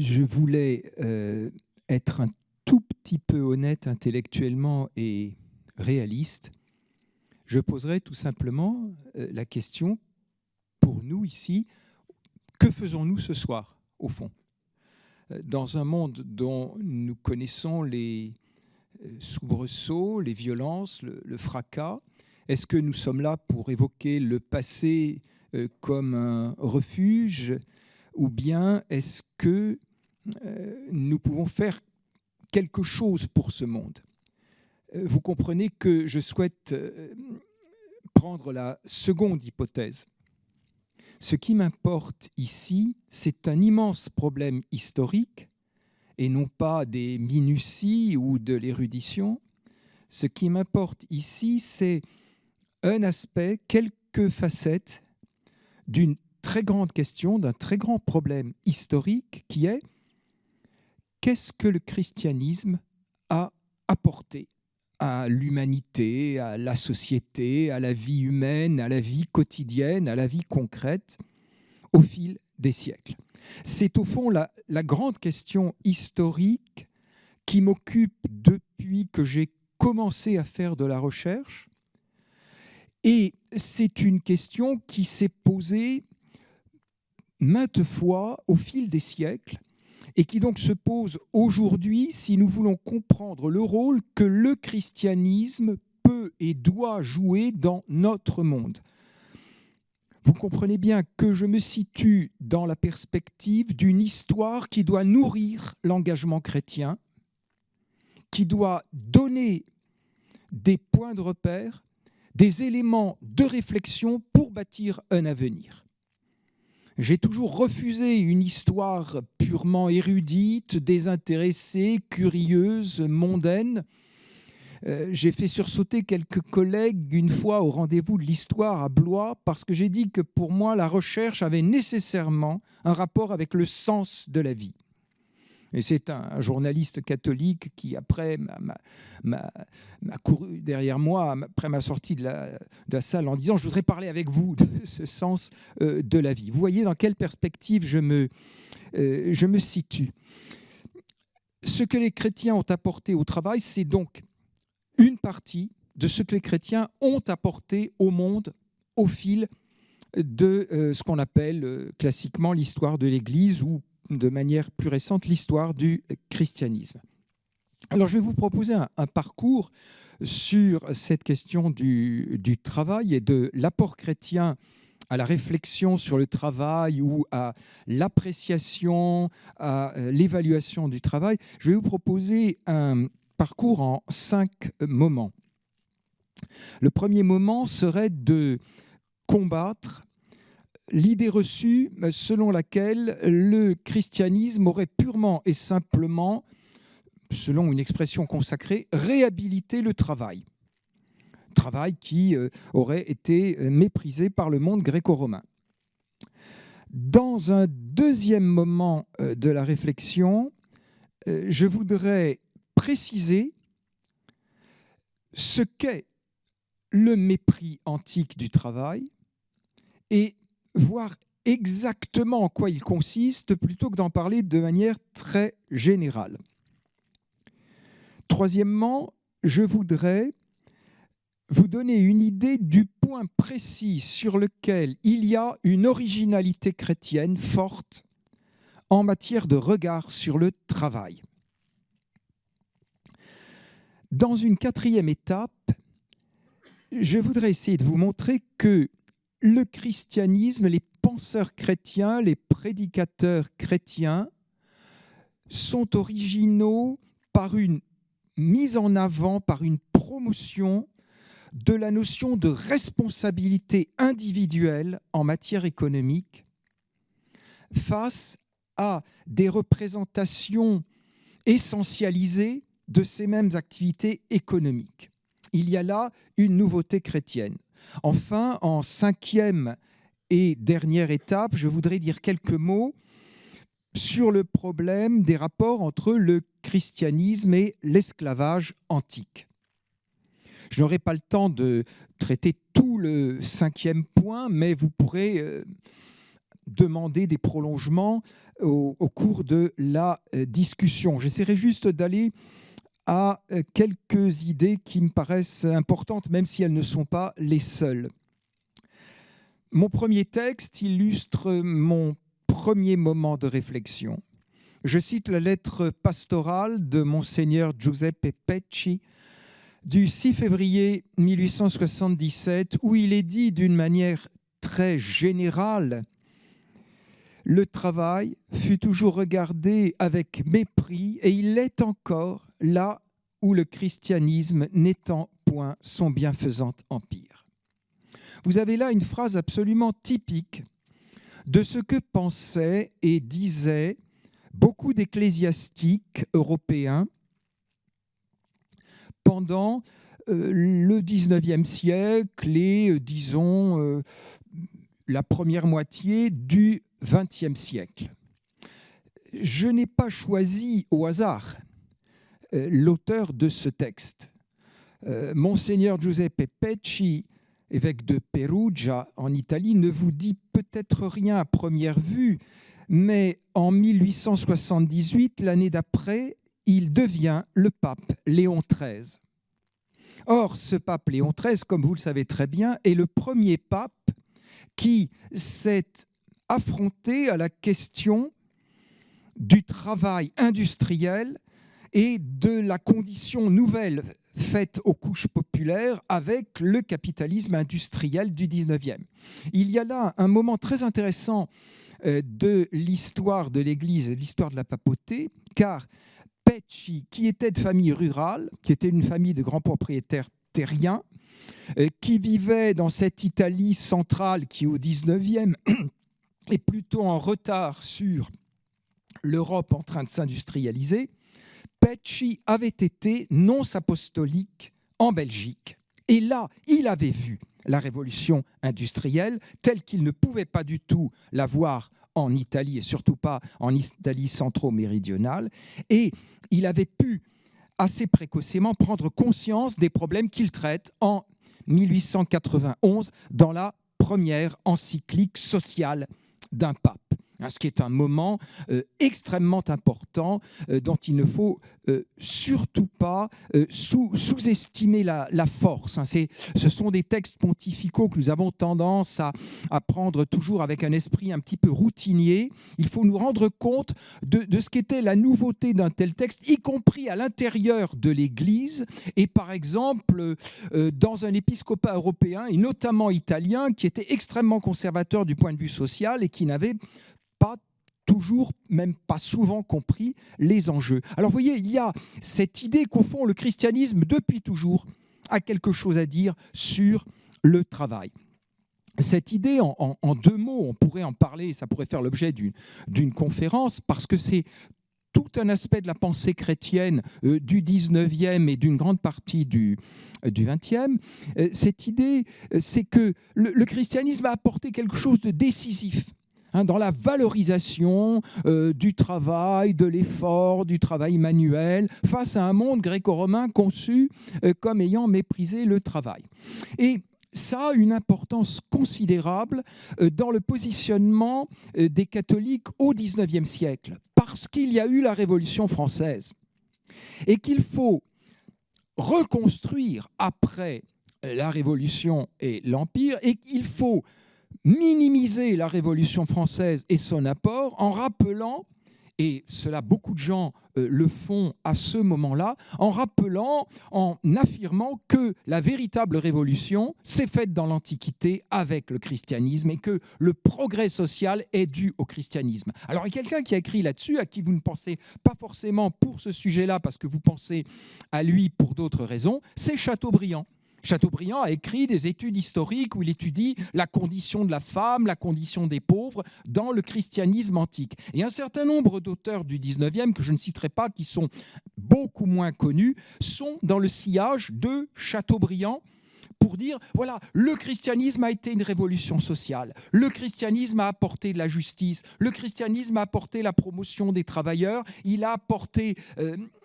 je voulais être un tout petit peu honnête intellectuellement et réaliste. Je poserai tout simplement la question, pour nous ici, que faisons-nous ce soir, au fond? Dans un monde dont nous connaissons les soubresauts, les violences, le fracas, est-ce que nous sommes là pour évoquer le passé comme un refuge, ou bien est-ce que nous pouvons faire quelque chose pour ce monde? Vous comprenez que je souhaite prendre la seconde hypothèse. Ce qui m'importe ici, c'est un immense problème historique et non pas des minuties ou de l'érudition. Ce qui m'importe ici, c'est un aspect, quelques facettes d'une très grande question, d'un très grand problème historique qui est: qu'est-ce que le christianisme a apporté à l'humanité, à la société, à la vie humaine, à la vie quotidienne, à la vie concrète au fil des siècles? C'est au fond la grande question historique qui m'occupe depuis que j'ai commencé à faire de la recherche. Et c'est une question qui s'est posée maintes fois au fil des siècles et qui donc se pose aujourd'hui si nous voulons comprendre le rôle que le christianisme peut et doit jouer dans notre monde. Vous comprenez bien que je me situe dans la perspective d'une histoire qui doit nourrir l'engagement chrétien, qui doit donner des points de repère, des éléments de réflexion pour bâtir un avenir. J'ai toujours refusé une histoire purement érudite, désintéressée, curieuse, mondaine. J'ai fait sursauter quelques collègues une fois au rendez-vous de l'histoire à Blois parce que j'ai dit que pour moi, la recherche avait nécessairement un rapport avec le sens de la vie. Et c'est un journaliste catholique qui, après, m'a couru derrière moi, après ma sortie de la salle, en disant « Je voudrais parler avec vous de ce sens de la vie ». Vous voyez dans quelle perspective je me situe. Ce que les chrétiens ont apporté au travail, c'est donc une partie de ce que les chrétiens ont apporté au monde au fil de ce qu'on appelle classiquement l'histoire de l'Église, ou de manière plus récente, l'histoire du christianisme. Alors, je vais vous proposer un parcours sur cette question du travail et de l'apport chrétien à la réflexion sur le travail ou à l'appréciation, à l'évaluation du travail. Je vais vous proposer un parcours en 5 moments. Le premier moment serait de combattre l'idée reçue selon laquelle le christianisme aurait purement et simplement, selon une expression consacrée, réhabilité le travail. Travail qui aurait été méprisé par le monde gréco-romain. Dans un deuxième moment de la réflexion, je voudrais préciser ce qu'est le mépris antique du travail et voir exactement en quoi il consiste plutôt que d'en parler de manière très générale. Troisièmement, je voudrais vous donner une idée du point précis sur lequel il y a une originalité chrétienne forte en matière de regard sur le travail. Dans une quatrième étape, je voudrais essayer de vous montrer que le christianisme, les penseurs chrétiens, les prédicateurs chrétiens sont originaux par une mise en avant, par une promotion de la notion de responsabilité individuelle en matière économique face à des représentations essentialisées de ces mêmes activités économiques. Il y a là une nouveauté chrétienne. Enfin, en 5e et dernière étape, je voudrais dire quelques mots sur le problème des rapports entre le christianisme et l'esclavage antique. Je n'aurai pas le temps de traiter tout le 5e point, mais vous pourrez demander des prolongements au cours de la discussion. J'essaierai juste d'aller à quelques idées qui me paraissent importantes, même si elles ne sont pas les seules. Mon premier texte illustre mon premier moment de réflexion. Je cite la lettre pastorale de Monseigneur Giuseppe Pecci du 6 février 1877, où il est dit d'une manière très générale: le travail fut toujours regardé avec mépris, et il l'est encore là où le christianisme n'étend point son bienfaisant empire. Vous avez là une phrase absolument typique de ce que pensaient et disaient beaucoup d'ecclésiastiques européens pendant le XIXe siècle et, disons, la première moitié du XXe siècle. Je n'ai pas choisi au hasard l'auteur de ce texte. Monseigneur Giuseppe Pecci, évêque de Perugia en Italie, ne vous dit peut-être rien à première vue, mais en 1878, l'année d'après, il devient le pape Léon XIII. Or, ce pape Léon XIII, comme vous le savez très bien, est le premier pape qui s'est affronté à la question du travail industriel et de la condition nouvelle faite aux couches populaires avec le capitalisme industriel du 19e. Il y a là un moment très intéressant de l'histoire de l'Église et de l'histoire de la papauté, car Pecci, qui était de famille rurale, qui était une famille de grands propriétaires terriens, qui vivait dans cette Italie centrale qui, au 19e, est plutôt en retard sur l'Europe en train de s'industrialiser, Pecci avait été nonce apostolique en Belgique. Et là, il avait vu la révolution industrielle telle qu'il ne pouvait pas du tout la voir en Italie, et surtout pas en Italie centro-méridionale. Et il avait pu assez précocement prendre conscience des problèmes qu'il traite en 1891 dans la première encyclique sociale d'un pape. Ce qui est un moment extrêmement important dont il ne faut surtout pas sous-estimer la force. Ce sont des textes pontificaux que nous avons tendance à prendre toujours avec un esprit un petit peu routinier. Il faut nous rendre compte de ce qu'était la nouveauté d'un tel texte, y compris à l'intérieur de l'Église, et par exemple dans un épiscopat européen, et notamment italien, qui était extrêmement conservateur du point de vue social et qui n'avait pas toujours, même pas souvent compris les enjeux. Alors vous voyez, il y a cette idée qu'au fond, le christianisme, depuis toujours, a quelque chose à dire sur le travail. Cette idée, en deux mots, on pourrait en parler, ça pourrait faire l'objet d'une conférence, parce que c'est tout un aspect de la pensée chrétienne du 19e et d'une grande partie du 20e. Cette idée, c'est que le christianisme a apporté quelque chose de décisif dans la valorisation du travail, de l'effort, du travail manuel, face à un monde gréco-romain conçu comme ayant méprisé le travail. Et ça a une importance considérable dans le positionnement des catholiques au XIXe siècle, parce qu'il y a eu la Révolution française et qu'il faut reconstruire après la Révolution et l'Empire, et qu'il faut minimiser la Révolution française et son apport en rappelant, et cela beaucoup de gens le font à ce moment-là, en rappelant, en affirmant que la véritable révolution s'est faite dans l'Antiquité avec le christianisme et que le progrès social est dû au christianisme. Alors il y a quelqu'un qui a écrit là-dessus, à qui vous ne pensez pas forcément pour ce sujet-là parce que vous pensez à lui pour d'autres raisons, c'est Chateaubriand. Chateaubriand a écrit des études historiques où il étudie la condition de la femme, la condition des pauvres dans le christianisme antique. Et un certain nombre d'auteurs du 19e, que je ne citerai pas, qui sont beaucoup moins connus, sont dans le sillage de Chateaubriand pour dire, voilà, le christianisme a été une révolution sociale, le christianisme a apporté de la justice, le christianisme a apporté la promotion des travailleurs, il a apporté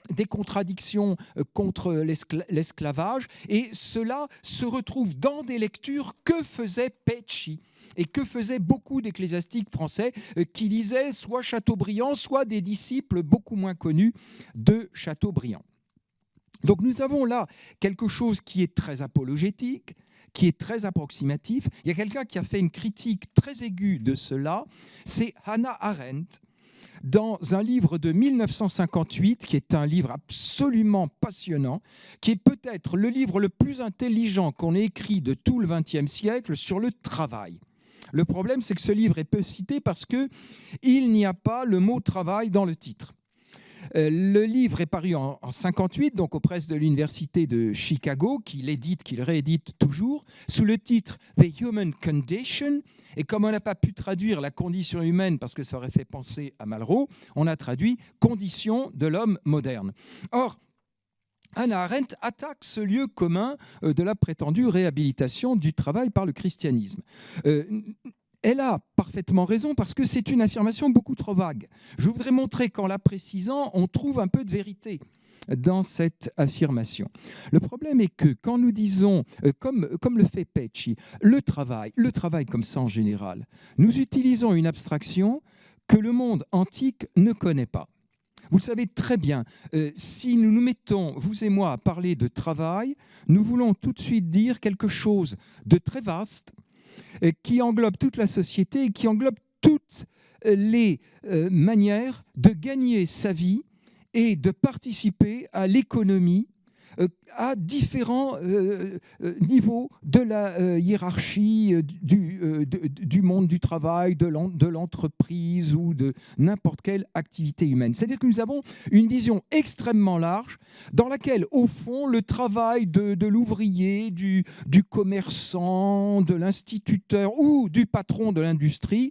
des contradictions contre l'esclavage, et cela se retrouve dans des lectures que faisait Pecci et que faisaient beaucoup d'ecclésiastiques français qui lisaient soit Chateaubriand, soit des disciples beaucoup moins connus de Chateaubriand. Donc nous avons là quelque chose qui est très apologétique, qui est très approximatif. Il y a quelqu'un qui a fait une critique très aiguë de cela, c'est Hannah Arendt, dans un livre de 1958, qui est un livre absolument passionnant, qui est peut-être le livre le plus intelligent qu'on ait écrit de tout le XXe siècle sur le travail. Le problème, c'est que ce livre est peu cité parce qu'il n'y a pas le mot « travail » dans le titre. Le livre est paru en 1958, donc aux presses de l'Université de Chicago, qu'il réédite toujours, sous le titre « The Human Condition ». Et comme on n'a pas pu traduire la condition humaine parce que ça aurait fait penser à Malraux, on a traduit « Condition de l'homme moderne ». Or, Hannah Arendt attaque ce lieu commun de la prétendue réhabilitation du travail par le christianisme. Elle a parfaitement raison parce que c'est une affirmation beaucoup trop vague. Je voudrais montrer qu'en la précisant, on trouve un peu de vérité dans cette affirmation. Le problème est que quand nous disons, comme le fait Pecci, le travail comme ça en général, nous utilisons une abstraction que le monde antique ne connaît pas. Vous le savez très bien, si nous nous mettons, vous et moi, à parler de travail, nous voulons tout de suite dire quelque chose de très vaste qui englobe toute la société et qui englobe toutes les manières de gagner sa vie et de participer à l'économie à différents niveaux de la hiérarchie du monde du travail, de l'entreprise ou de n'importe quelle activité humaine. C'est-à-dire que nous avons une vision extrêmement large dans laquelle, au fond, le travail de l'ouvrier, du commerçant, de l'instituteur ou du patron de l'industrie,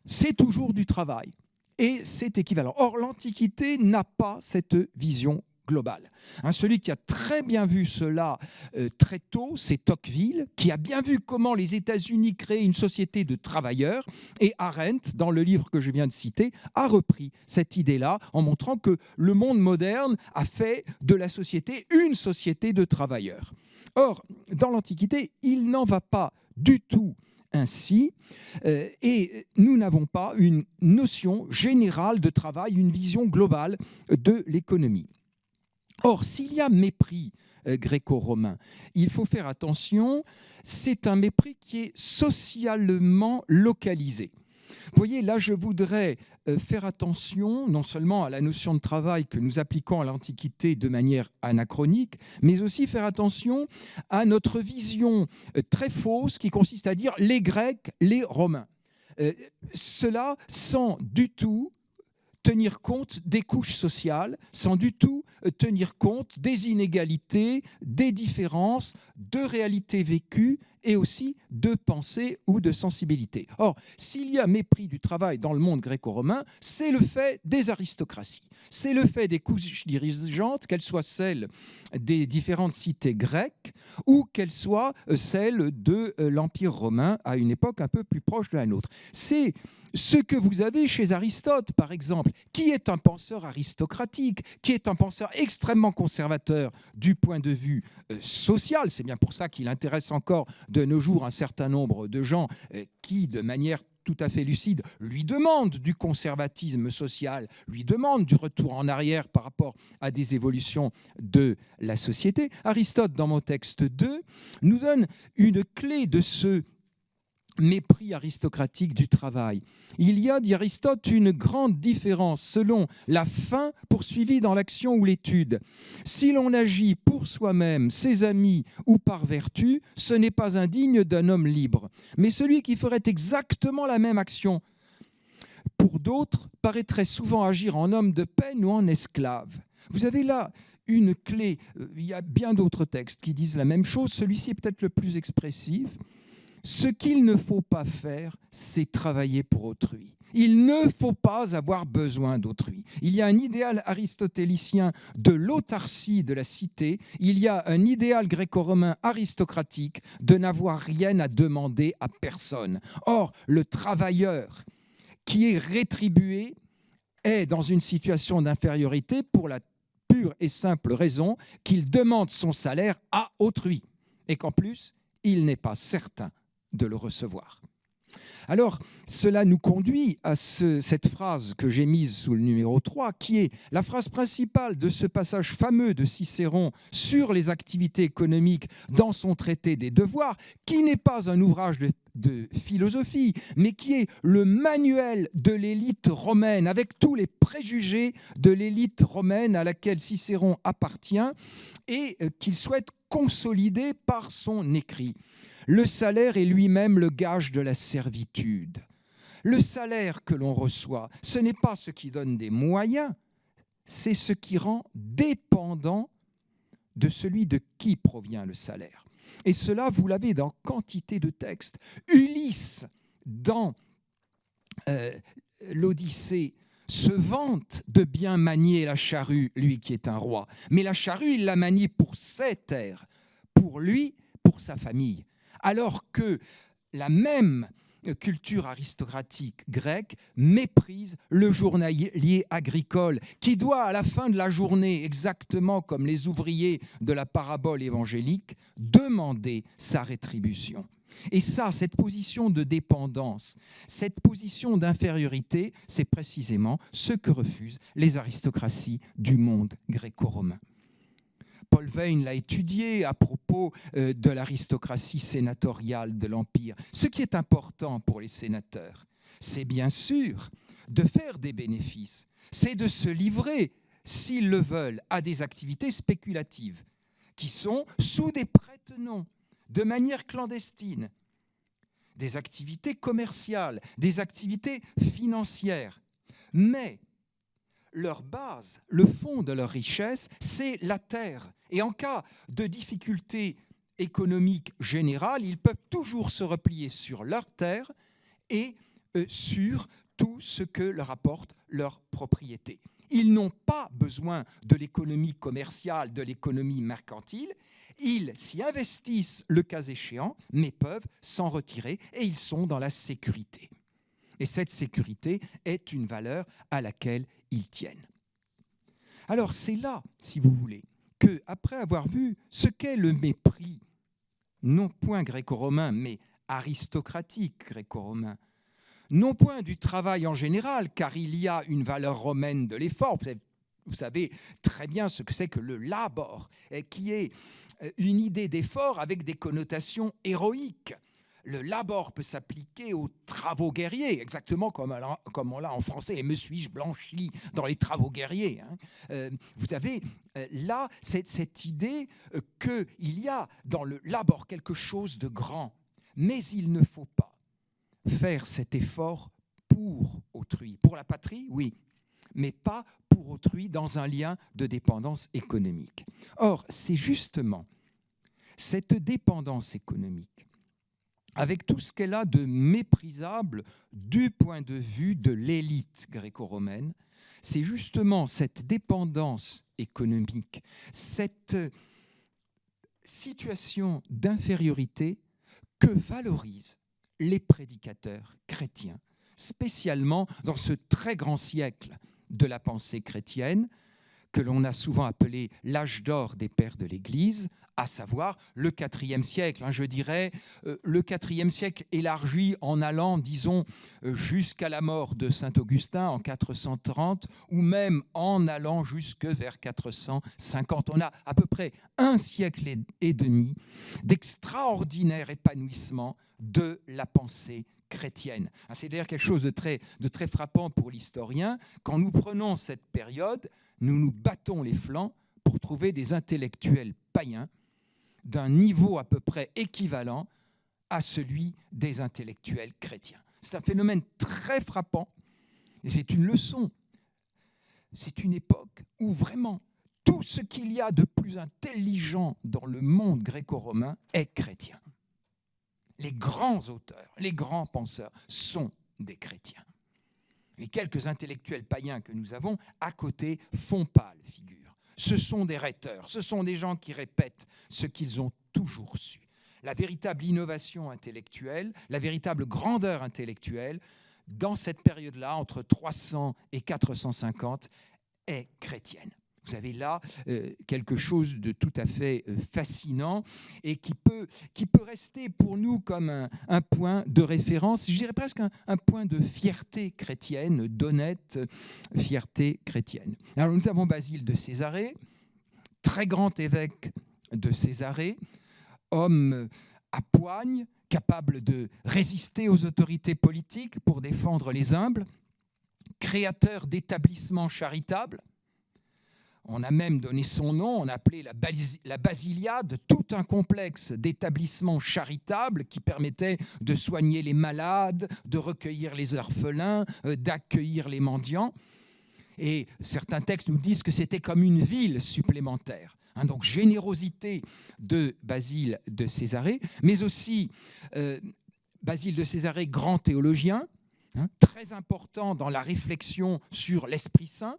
c'est toujours du travail. Et c'est équivalent. Or, l'Antiquité n'a pas cette vision globale. Celui qui a très bien vu cela très tôt, c'est Tocqueville, qui a bien vu comment les États-Unis créaient une société de travailleurs. Et Arendt, dans le livre que je viens de citer, a repris cette idée-là en montrant que le monde moderne a fait de la société une société de travailleurs. Or, dans l'Antiquité, il n'en va pas du tout ainsi, et nous n'avons pas une notion générale de travail, une vision globale de l'économie. Or, s'il y a mépris gréco-romain, il faut faire attention, c'est un mépris qui est socialement localisé. Vous voyez, là, je voudrais faire attention non seulement à la notion de travail que nous appliquons à l'Antiquité de manière anachronique, mais aussi faire attention à notre vision très fausse qui consiste à dire les Grecs, les Romains. Cela sans du tout tenir compte des couches sociales, sans du tout tenir compte des inégalités, des différences, de réalités vécues et aussi de pensée ou de sensibilité. Or, s'il y a mépris du travail dans le monde gréco-romain, c'est le fait des aristocraties. C'est le fait des couches dirigeantes, qu'elles soient celles des différentes cités grecques ou qu'elles soient celles de l'Empire romain à une époque un peu plus proche de la nôtre. C'est ce que vous avez chez Aristote, par exemple, qui est un penseur aristocratique, qui est un penseur extrêmement conservateur du point de vue social. C'est bien pour ça qu'il intéresse encore de nos jours un certain nombre de gens qui, de manière tout à fait lucide, lui demandent du conservatisme social, lui demandent du retour en arrière par rapport à des évolutions de la société. Aristote, dans mon texte 2, nous donne une clé de ce mépris aristocratique du travail. Il y a, dit Aristote, une grande différence selon la fin poursuivie dans l'action ou l'étude. Si l'on agit pour soi-même, ses amis ou par vertu, ce n'est pas indigne d'un homme libre. Mais celui qui ferait exactement la même action pour d'autres paraîtrait souvent agir en homme de peine ou en esclave. Vous avez là une clé. Il y a bien d'autres textes qui disent la même chose. Celui-ci est peut-être le plus expressif. Ce qu'il ne faut pas faire, c'est travailler pour autrui. Il ne faut pas avoir besoin d'autrui. Il y a un idéal aristotélicien de l'autarcie de la cité, il y a un idéal gréco-romain aristocratique de n'avoir rien à demander à personne. Or, le travailleur qui est rétribué est dans une situation d'infériorité pour la pure et simple raison qu'il demande son salaire à autrui et qu'en plus, il n'est pas certain de le recevoir. Alors, cela nous conduit à cette phrase que j'ai mise sous le numéro 3, qui est la phrase principale de ce passage fameux de Cicéron sur les activités économiques dans son traité des devoirs, qui n'est pas un ouvrage de philosophie, mais qui est le manuel de l'élite romaine, avec tous les préjugés de l'élite romaine à laquelle Cicéron appartient et qu'il souhaite consolider par son écrit. Le salaire est lui-même le gage de la servitude. Le salaire que l'on reçoit, ce n'est pas ce qui donne des moyens, c'est ce qui rend dépendant de celui de qui provient le salaire. Et cela, vous l'avez dans quantité de textes. Ulysse, dans l'Odyssée, se vante de bien manier la charrue, lui qui est un roi. Mais la charrue, il la manie pour ses terres, pour lui, pour sa famille. Alors que la même culture aristocratique grecque méprise le journalier agricole qui doit, à la fin de la journée, exactement comme les ouvriers de la parabole évangélique, demander sa rétribution. Et ça, cette position de dépendance, cette position d'infériorité, c'est précisément ce que refusent les aristocraties du monde gréco-romain. Paul Veyne l'a étudié à propos de l'aristocratie sénatoriale de l'Empire. Ce qui est important pour les sénateurs, c'est bien sûr de faire des bénéfices, c'est de se livrer, s'ils le veulent, à des activités spéculatives qui sont sous des prête-noms, de manière clandestine, des activités commerciales, des activités financières. Mais leur base, le fond de leur richesse, c'est la terre. Et en cas de difficultés économiques générales, ils peuvent toujours se replier sur leur terre et sur tout ce que leur apporte leur propriété. Ils n'ont pas besoin de l'économie commerciale, de l'économie mercantile. Ils s'y investissent le cas échéant, mais peuvent s'en retirer et ils sont dans la sécurité. Et cette sécurité est une valeur à laquelle ils tiennent. Alors c'est là, si vous voulez, qu'après avoir vu ce qu'est le mépris, non point gréco-romain, mais aristocratique gréco-romain, non point du travail en général, car il y a une valeur romaine de l'effort. Vous savez très bien ce que c'est que le labor, qui est une idée d'effort avec des connotations héroïques. Le labor peut s'appliquer aux travaux guerriers, exactement comme on l'a en français, et me suis-je blanchi dans les travaux guerriers. Vous avez là cette idée qu'il y a dans le labor quelque chose de grand, mais il ne faut pas faire cet effort pour autrui. Pour la patrie, oui, mais pas pour autrui dans un lien de dépendance économique. Or, c'est justement cette dépendance économique, avec tout ce qu'elle a de méprisable du point de vue de l'élite gréco-romaine, c'est justement cette dépendance économique, cette situation d'infériorité que valorisent les prédicateurs chrétiens, spécialement dans ce très grand siècle de la pensée chrétienne, que l'on a souvent appelé l'âge d'or des pères de l'Église, à savoir le IVe siècle. Je dirais le IVe siècle élargi en allant, disons, jusqu'à la mort de saint Augustin en 430, ou même en allant jusque vers 450. On a à peu près un siècle et demi d'extraordinaire épanouissement de la pensée chrétienne. C'est d'ailleurs quelque chose de très frappant pour l'historien. Quand nous prenons cette période, nous nous battons les flancs pour trouver des intellectuels païens d'un niveau à peu près équivalent à celui des intellectuels chrétiens. C'est un phénomène très frappant et c'est une leçon. C'est une époque où vraiment tout ce qu'il y a de plus intelligent dans le monde gréco-romain est chrétien. les grands auteurs, les grands penseurs sont des chrétiens. Les quelques intellectuels païens que nous avons à côté font pâle figure. Ce sont des rhéteurs, ce sont des gens qui répètent ce qu'ils ont toujours su. La véritable innovation intellectuelle, la véritable grandeur intellectuelle, dans cette période-là, entre 300 et 450, est chrétienne. Vous avez là quelque chose de tout à fait fascinant et qui peut rester pour nous comme un point de référence, je dirais presque un point de fierté chrétienne, d'honnête fierté chrétienne. Alors nous avons Basile de Césarée, très grand évêque de Césarée, homme à poigne, capable de résister aux autorités politiques pour défendre les humbles, créateur d'établissements charitables. On a même donné son nom, on a appelé la Basiliade, tout un complexe d'établissements charitables qui permettait de soigner les malades, de recueillir les orphelins, d'accueillir les mendiants. Et certains textes nous disent que c'était comme une ville supplémentaire. Donc générosité de Basile de Césarée, mais aussi Basile de Césarée, grand théologien, très important dans la réflexion sur l'Esprit Saint.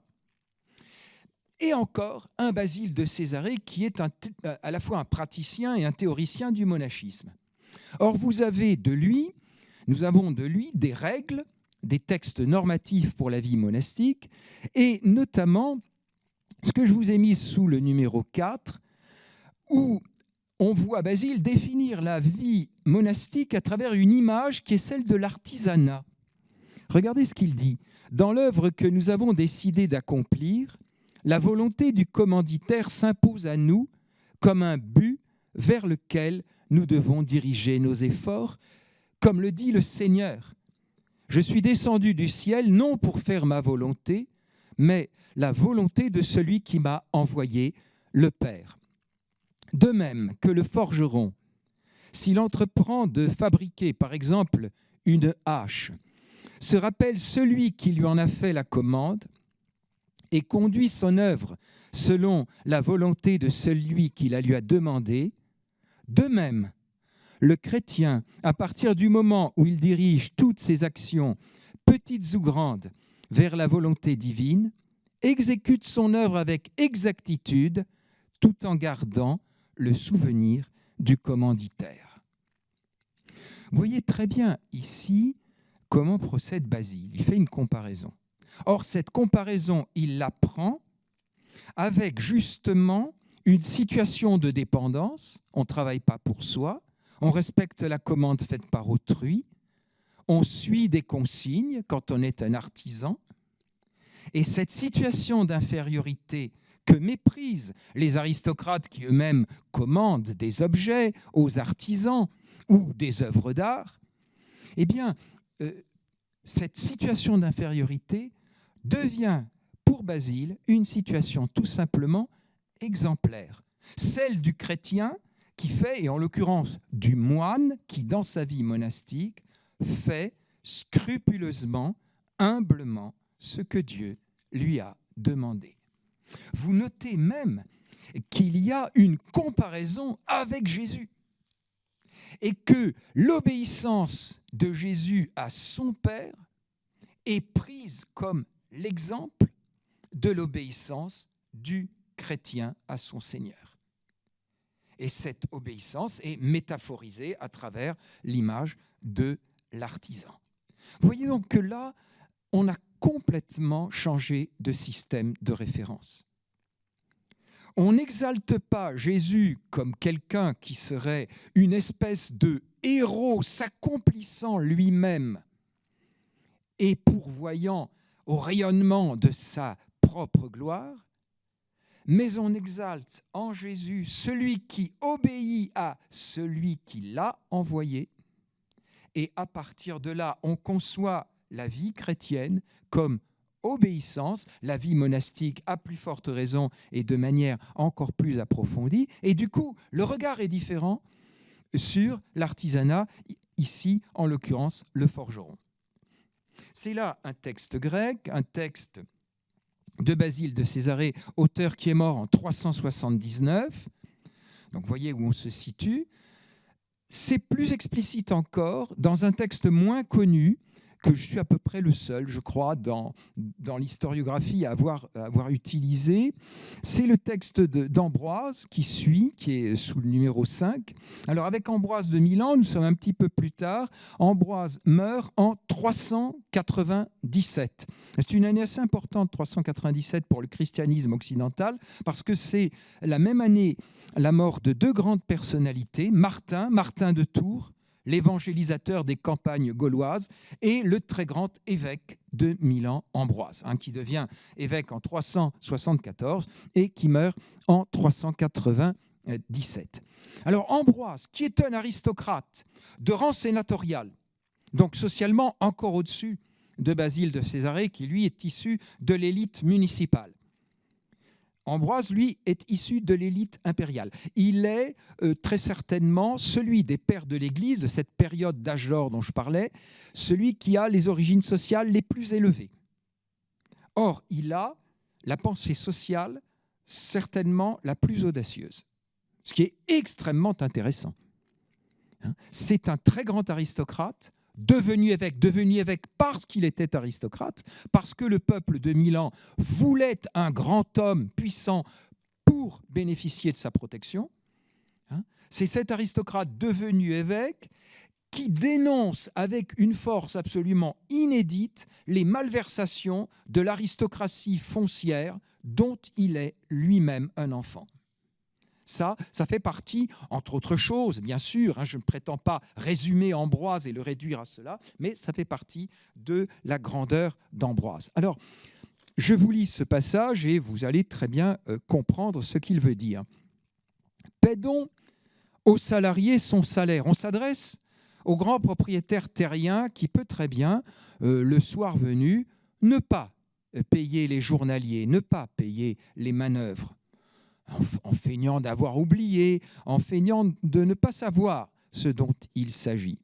Et encore un Basile de Césarée qui est à la fois un praticien et un théoricien du monachisme. Or, nous avons de lui des règles, des textes normatifs pour la vie monastique, et notamment ce que je vous ai mis sous le numéro 4, où on voit Basile définir la vie monastique à travers une image qui est celle de l'artisanat. Regardez ce qu'il dit. Dans l'œuvre que nous avons décidé d'accomplir, la volonté du commanditaire s'impose à nous comme un but vers lequel nous devons diriger nos efforts, comme le dit le Seigneur. Je suis descendu du ciel non pour faire ma volonté, mais la volonté de celui qui m'a envoyé, le Père. De même que le forgeron, s'il entreprend de fabriquer, par exemple, une hache, se rappelle celui qui lui en a fait la commande, et conduit son œuvre selon la volonté de celui qui la lui a demandée, de même, le chrétien, à partir du moment où il dirige toutes ses actions, petites ou grandes, vers la volonté divine, exécute son œuvre avec exactitude, tout en gardant le souvenir du commanditaire. Vous voyez très bien ici comment procède Basile. Il fait une comparaison. Or, cette comparaison, il la prend avec justement une situation de dépendance. On ne travaille pas pour soi, on respecte la commande faite par autrui, on suit des consignes quand on est un artisan. Et cette situation d'infériorité que méprisent les aristocrates qui eux-mêmes commandent des objets aux artisans ou des œuvres d'art, eh bien, cette situation d'infériorité devient pour Basile une situation tout simplement exemplaire. Celle du chrétien qui fait, et en l'occurrence du moine qui dans sa vie monastique fait scrupuleusement, humblement ce que Dieu lui a demandé. Vous notez même qu'il y a une comparaison avec Jésus et que l'obéissance de Jésus à son Père est prise comme l'exemple de l'obéissance du chrétien à son Seigneur. Et cette obéissance est métaphorisée à travers l'image de l'artisan. Vous voyez donc que là, on a complètement changé de système de référence. On n'exalte pas Jésus comme quelqu'un qui serait une espèce de héros s'accomplissant lui-même et pourvoyant au rayonnement de sa propre gloire, mais on exalte en Jésus celui qui obéit à celui qui l'a envoyé, et à partir de là, on conçoit la vie chrétienne comme obéissance, la vie monastique à plus forte raison et de manière encore plus approfondie, et du coup, le regard est différent sur l'artisanat, ici, en l'occurrence, le forgeron. C'est là un texte grec, un texte de Basile de Césarée, auteur qui est mort en 379. Donc, vous voyez où on se situe. C'est plus explicite encore dans un texte moins connu, que je suis à peu près le seul, je crois, dans l'historiographie à avoir utilisé. C'est le texte d'Ambroise qui suit, qui est sous le numéro 5. Alors avec Ambroise de Milan, nous sommes un petit peu plus tard. Ambroise meurt en 397. C'est une année assez importante, 397, pour le christianisme occidental, parce que c'est la même année la mort de deux grandes personnalités, Martin de Tours, l'évangélisateur des campagnes gauloises, et le très grand évêque de Milan, Ambroise, qui devient évêque en 374 et qui meurt en 397. Alors Ambroise, qui est un aristocrate de rang sénatorial, donc socialement encore au-dessus de Basile de Césarée, qui lui est issu de l'élite municipale. Ambroise, lui, est issu de l'élite impériale. Il est très certainement celui des pères de l'Église, de cette période d'âge d'or dont je parlais, celui qui a les origines sociales les plus élevées. Or, il a la pensée sociale certainement la plus audacieuse, ce qui est extrêmement intéressant. C'est un très grand aristocrate, devenu évêque parce qu'il était aristocrate, parce que le peuple de Milan voulait un grand homme puissant pour bénéficier de sa protection. C'est cet aristocrate devenu évêque qui dénonce avec une force absolument inédite les malversations de l'aristocratie foncière dont il est lui-même un enfant. Ça fait partie, entre autres choses, bien sûr, je ne prétends pas résumer Ambroise et le réduire à cela, mais ça fait partie de la grandeur d'Ambroise. Alors, je vous lis ce passage et vous allez très bien comprendre ce qu'il veut dire. « Paie donc au salarié son salaire ». On s'adresse au grand propriétaire terrien qui peut très bien, le soir venu, ne pas payer les journaliers, ne pas payer les manœuvres, en feignant d'avoir oublié, en feignant de ne pas savoir ce dont il s'agit.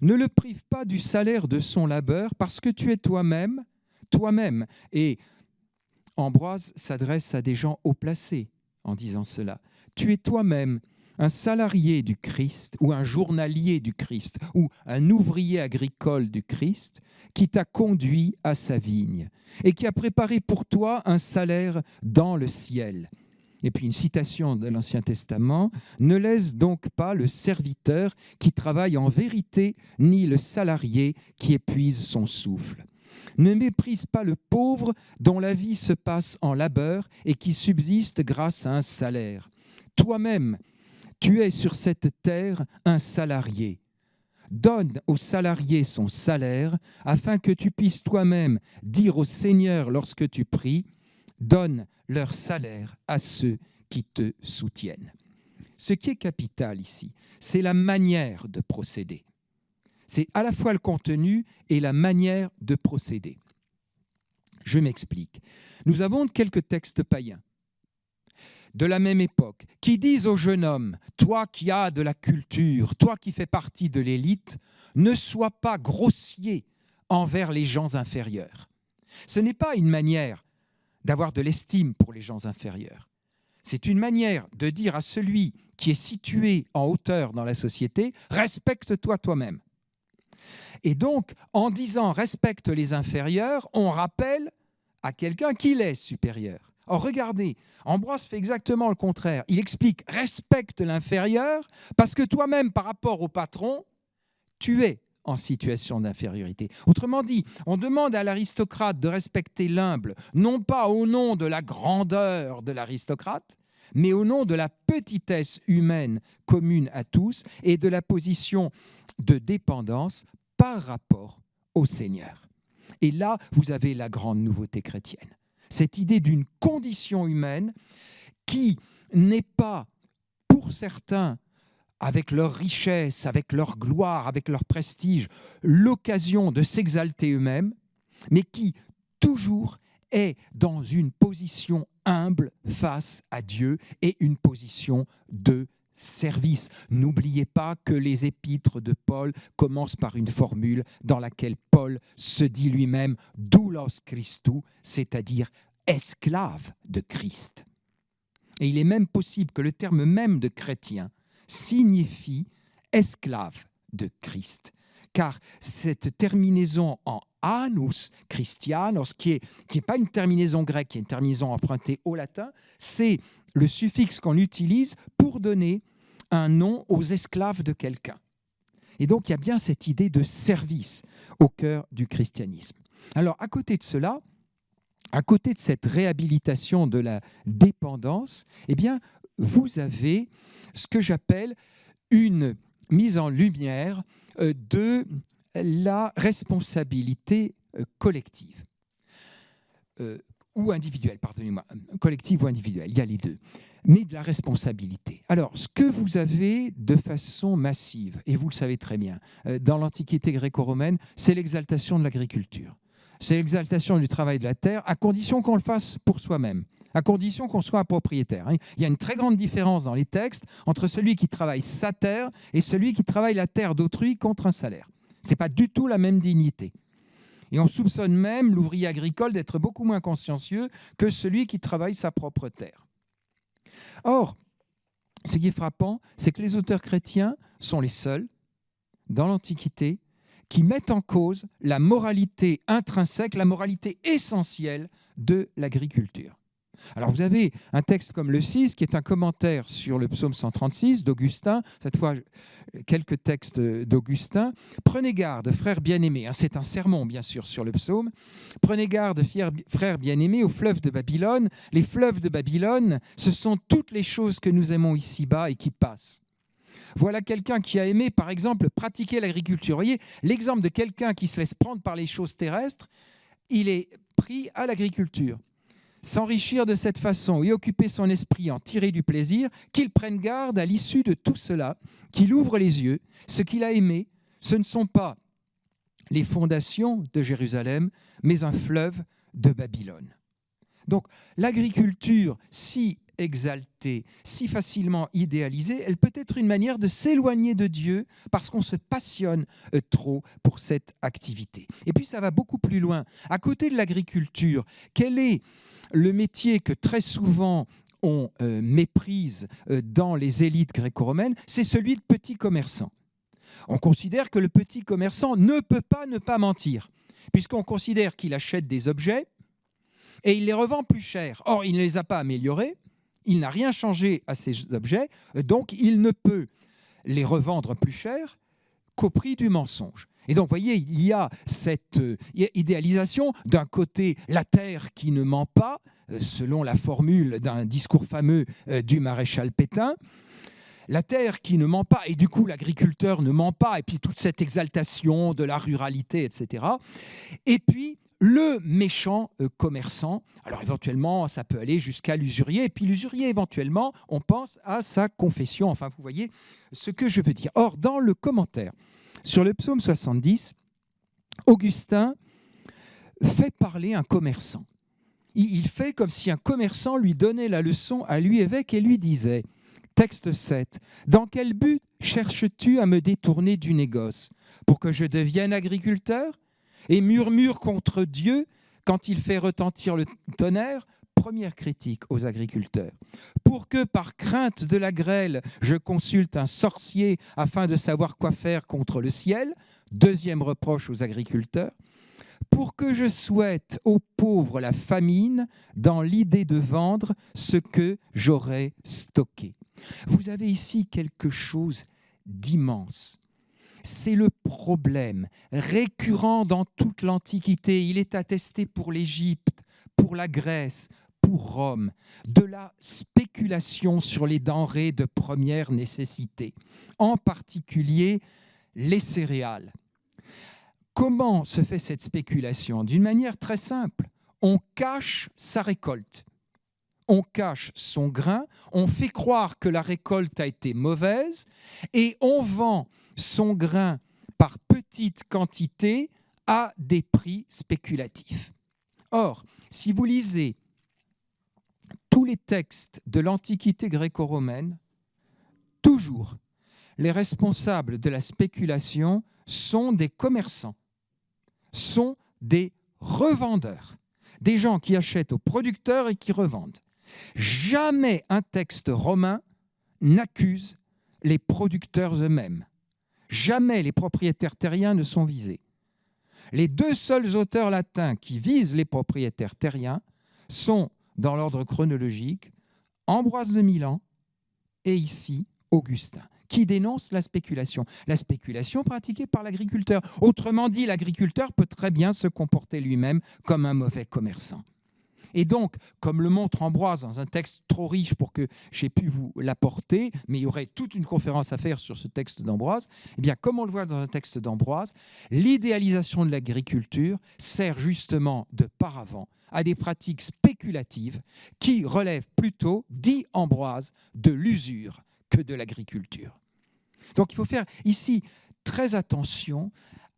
Ne le prive pas du salaire de son labeur, parce que tu es toi-même. Et Ambroise s'adresse à des gens haut placés en disant cela. Tu es toi-même un salarié du Christ, ou un journalier du Christ, ou un ouvrier agricole du Christ, qui t'a conduit à sa vigne, et qui a préparé pour toi un salaire dans le ciel. Et puis une citation de l'Ancien Testament, « Ne laisse donc pas le serviteur qui travaille en vérité, ni le salarié qui épuise son souffle. Ne méprise pas le pauvre dont la vie se passe en labeur et qui subsiste grâce à un salaire. Toi-même, tu es sur cette terre un salarié. Donne au salarié son salaire, afin que tu puisses toi-même dire au Seigneur lorsque tu pries, donne leur salaire à ceux qui te soutiennent. » Ce qui est capital ici, c'est la manière de procéder. C'est à la fois le contenu et la manière de procéder. Je m'explique. Nous avons quelques textes païens de la même époque qui disent au jeune homme, toi qui as de la culture, toi qui fais partie de l'élite, ne sois pas grossier envers les gens inférieurs. Ce n'est pas une manière d'avoir de l'estime pour les gens inférieurs. C'est une manière de dire à celui qui est situé en hauteur dans la société, respecte-toi toi-même. Et donc, en disant respecte les inférieurs, on rappelle à quelqu'un qu'il est supérieur. Or, regardez, Ambroise fait exactement le contraire. Il explique respecte l'inférieur parce que toi-même, par rapport au patron, tu es en situation d'infériorité. Autrement dit, on demande à l'aristocrate de respecter l'humble, non pas au nom de la grandeur de l'aristocrate, mais au nom de la petitesse humaine commune à tous et de la position de dépendance par rapport au Seigneur. Et là, vous avez la grande nouveauté chrétienne. Cette idée d'une condition humaine qui n'est pas, pour certains, avec leur richesse, avec leur gloire, avec leur prestige, l'occasion de s'exalter eux-mêmes, mais qui toujours est dans une position humble face à Dieu et une position de service. N'oubliez pas que les épîtres de Paul commencent par une formule dans laquelle Paul se dit lui-même « doulos Christou », c'est-à-dire esclave de Christ. Et il est même possible que le terme même de chrétien signifie esclaves de Christ. Car cette terminaison en anus Christianos, qui n'est pas une terminaison grecque, qui est une terminaison empruntée au latin, c'est le suffixe qu'on utilise pour donner un nom aux esclaves de quelqu'un. Et donc, il y a bien cette idée de service au cœur du christianisme. Alors, à côté de cela, à côté de cette réhabilitation de la dépendance, eh bien, vous avez ce que j'appelle une mise en lumière de la responsabilité collective ou individuelle, pardonnez-moi, collective ou individuelle, il y a les deux, mais de la responsabilité. Alors, ce que vous avez de façon massive, et vous le savez très bien, dans l'Antiquité gréco-romaine, c'est l'exaltation de l'agriculture. C'est l'exaltation du travail de la terre, à condition qu'on le fasse pour soi-même, à condition qu'on soit un propriétaire. Il y a une très grande différence dans les textes entre celui qui travaille sa terre et celui qui travaille la terre d'autrui contre un salaire. Ce n'est pas du tout la même dignité. Et on soupçonne même l'ouvrier agricole d'être beaucoup moins consciencieux que celui qui travaille sa propre terre. Or, ce qui est frappant, c'est que les auteurs chrétiens sont les seuls, dans l'Antiquité, qui mettent en cause la moralité intrinsèque, la moralité essentielle de l'agriculture. Alors vous avez un texte comme le 6, qui est un commentaire sur le psaume 136 d'Augustin, cette fois quelques textes d'Augustin. « Prenez garde, frères bien-aimés », c'est un sermon bien sûr sur le psaume, « Prenez garde, frères bien-aimés, aux fleuves de Babylone. Les fleuves de Babylone, ce sont toutes les choses que nous aimons ici-bas et qui passent. » Voilà quelqu'un qui a aimé, par exemple, pratiquer l'agriculture. Vous voyez, l'exemple de quelqu'un qui se laisse prendre par les choses terrestres, il est pris à l'agriculture. S'enrichir de cette façon et occuper son esprit, en tirer du plaisir, qu'il prenne garde à l'issue de tout cela, qu'il ouvre les yeux. Ce qu'il a aimé, ce ne sont pas les fondations de Jérusalem, mais un fleuve de Babylone. Donc l'agriculture, si exaltée, si facilement idéalisée, elle peut être une manière de s'éloigner de Dieu parce qu'on se passionne trop pour cette activité. Et puis ça va beaucoup plus loin. À côté de l'agriculture, quel est le métier que très souvent on méprise dans les élites gréco-romaines? C'est celui de petit commerçant. On considère que le petit commerçant ne peut pas ne pas mentir, puisqu'on considère qu'il achète des objets et il les revend plus cher. Or, il ne les a pas améliorés, il n'a rien changé à ces objets, donc il ne peut les revendre plus cher qu'au prix du mensonge. Et donc, vous voyez, il y a cette idéalisation, d'un côté, la terre qui ne ment pas, selon la formule d'un discours fameux du maréchal Pétain, la terre qui ne ment pas, et du coup l'agriculteur ne ment pas, et puis toute cette exaltation de la ruralité, etc. Et puis, le méchant commerçant, alors éventuellement, ça peut aller jusqu'à l'usurier, et puis l'usurier, éventuellement, on pense à sa confession. Enfin, vous voyez ce que je veux dire. Or, dans le commentaire sur le psaume 70, Augustin fait parler un commerçant. Il fait comme si un commerçant lui donnait la leçon à lui, évêque, et lui disait, texte 7, « Dans quel but cherches-tu à me détourner du négoce? Pour que je devienne agriculteur et murmure contre Dieu quand il fait retentir le tonnerre ?» Première critique aux agriculteurs. « Pour que, par crainte de la grêle, je consulte un sorcier afin de savoir quoi faire contre le ciel ?» Deuxième reproche aux agriculteurs. « Pour que je souhaite aux pauvres la famine dans l'idée de vendre ce que j'aurais stocké. » Vous avez ici quelque chose d'immense. C'est le problème récurrent dans toute l'Antiquité. Il est attesté pour l'Égypte, pour la Grèce, pour Rome, de la spéculation sur les denrées de première nécessité, en particulier les céréales. Comment se fait cette spéculation? D'une manière très simple. On cache sa récolte. On cache son grain, on fait croire que la récolte a été mauvaise et on vend son grain par petites quantités à des prix spéculatifs. Or, si vous lisez tous les textes de l'Antiquité gréco-romaine, toujours, les responsables de la spéculation sont des commerçants, sont des revendeurs, des gens qui achètent aux producteurs et qui revendent. Jamais un texte romain n'accuse les producteurs eux-mêmes. Jamais les propriétaires terriens ne sont visés. Les deux seuls auteurs latins qui visent les propriétaires terriens sont, dans l'ordre chronologique, Ambroise de Milan et ici Augustin, qui dénonce la spéculation pratiquée par l'agriculteur. Autrement dit, l'agriculteur peut très bien se comporter lui-même comme un mauvais commerçant. Et donc, comme le montre Ambroise dans un texte trop riche pour que j'ai pu vous l'apporter, mais il y aurait toute une conférence à faire sur ce texte d'Ambroise, eh bien, comme on le voit dans un texte d'Ambroise, l'idéalisation de l'agriculture sert justement de paravent à des pratiques spéculatives qui relèvent plutôt, dit Ambroise, de l'usure que de l'agriculture. Donc il faut faire ici très attention